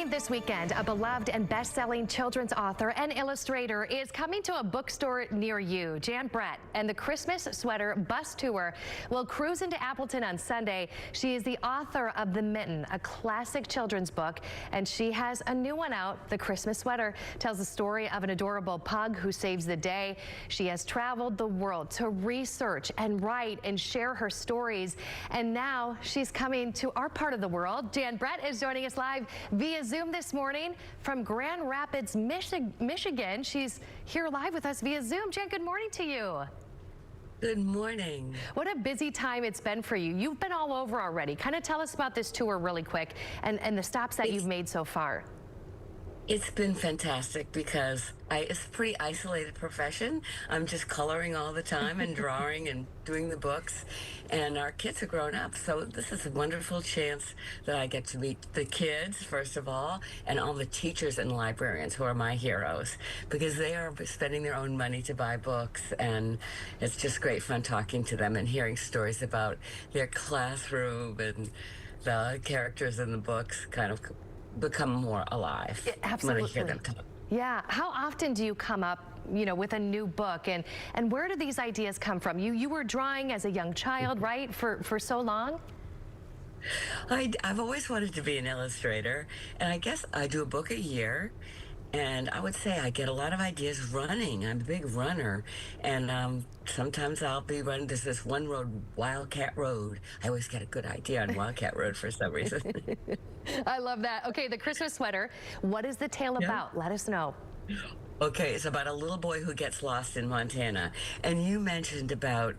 Coming this weekend, a beloved and best-selling children's author and illustrator is coming to a bookstore near you. Jan Brett and the Christmas Sweater Bus Tour will cruise into Appleton on Sunday. She is the author of The Mitten, a classic children's book, and she has a new one out. The Christmas Sweater tells the story of an adorable pug who saves the day. She has traveled the world to research and write and share her stories, and now she's coming to our part of the world. Jan Brett is joining us live via Zoom this morning from Grand Rapids, Michigan. She's here live with us via Zoom. Jan, good morning to you. Good morning. What a busy time it's been for you. You've been all over already. Kind of tell us about this tour really quick and the stops that you've made so far. It's been fantastic because it's a pretty isolated profession. I'm just coloring all the time and drawing and doing the books, and our kids are grown up. So this is a wonderful chance that I get to meet the kids, first of all, and all the teachers and librarians who are my heroes, because they are spending their own money to buy books, and it's just great fun talking to them and hearing stories about their classroom, and the characters in the books kind of become more alive. Yeah, absolutely. When I hear them talk. Yeah. How often do you come up, with a new book, and where do these ideas come from? You were drawing as a young child, right? For so long? I've always wanted to be an illustrator, and I guess I do a book a year. And I would say I get a lot of ideas running. I'm a big runner. And sometimes I'll be running. There's this one road, Wildcat Road. I always get a good idea on Wildcat Road for some reason. I love that. Okay, the Christmas Sweater. What is the tale about? Let us know. Okay, it's about a little boy who gets lost in Montana. And you mentioned about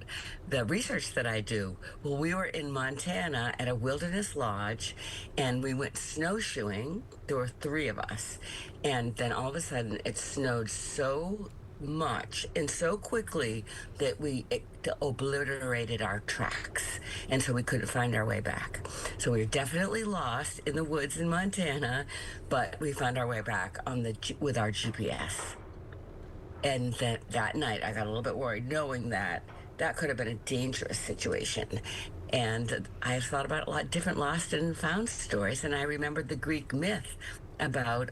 the research that I do. Well, we were in Montana at a wilderness lodge, and we went snowshoeing. There were 3 of us. And then all of a sudden, it snowed so much and so quickly that it obliterated our tracks, and so we couldn't find our way back. So we were definitely lost in the woods in Montana, but we found our way back with our GPS. And then that night I got a little bit worried, knowing that could have been a dangerous situation. And I thought about a lot of different lost and found stories, and I remembered the Greek myth about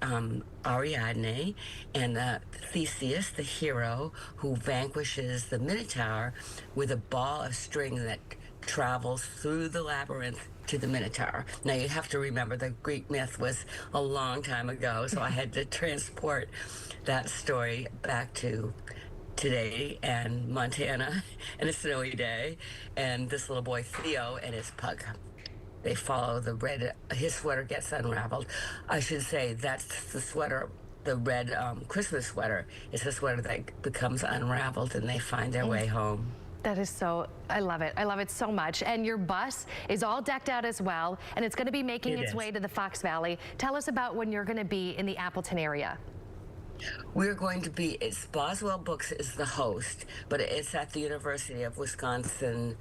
Ariadne and Theseus, the hero, who vanquishes the Minotaur with a ball of string that travels through the labyrinth to the Minotaur. Now, you have to remember the Greek myth was a long time ago, so I had to transport that story back to today and Montana and a snowy day, and this little boy Theo and his pug. They follow the red, his sweater gets unraveled. I should say that's the sweater, the red Christmas sweater is the sweater that becomes unraveled, and they find their way home. That is so, I love it. I love it so much. And your bus is all decked out as well, and it's going to be making its way to the Fox Valley. Tell us about when you're going to be in the Appleton area. We're going to be, Boswell Books is the host, but it's at the University of Wisconsin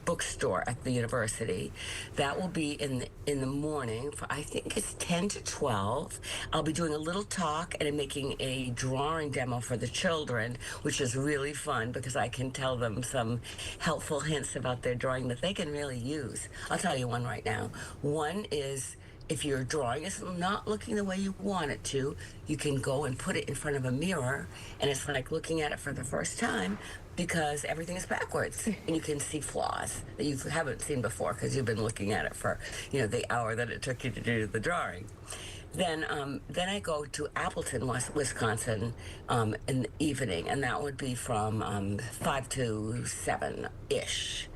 bookstore at the university. That will be in the morning. I think it's 10 to 12. I'll be doing a little talk and making a drawing demo for the children, which is really fun because I can tell them some helpful hints about their drawing that they can really use. I'll tell you one right now. One is, if your drawing is not looking the way you want it to, you can go and put it in front of a mirror, and it's like looking at it for the first time, because everything is backwards, and you can see flaws that you haven't seen before because you've been looking at it for, the hour that it took you to do the drawing. Then I go to Appleton, Wisconsin, in the evening, and that would be from 5 to 7-ish.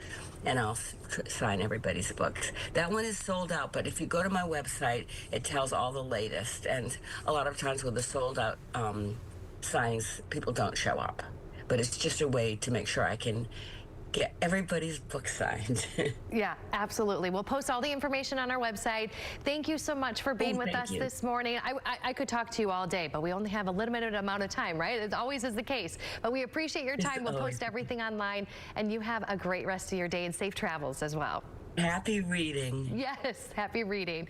And I'll sign everybody's books. That one is sold out, but if you go to my website, it tells all the latest. And a lot of times with the sold out signings, people don't show up. But it's just a way to make sure I can get everybody's book signed. Yeah, absolutely. We'll post all the information on our website. Thank you so much for being with us this morning. I could talk to you all day, but we only have a limited amount of time, right? It always is the case. But we appreciate your time. We'll post everything online, and you have a great rest of your day and safe travels as well. Happy reading. Yes, happy reading.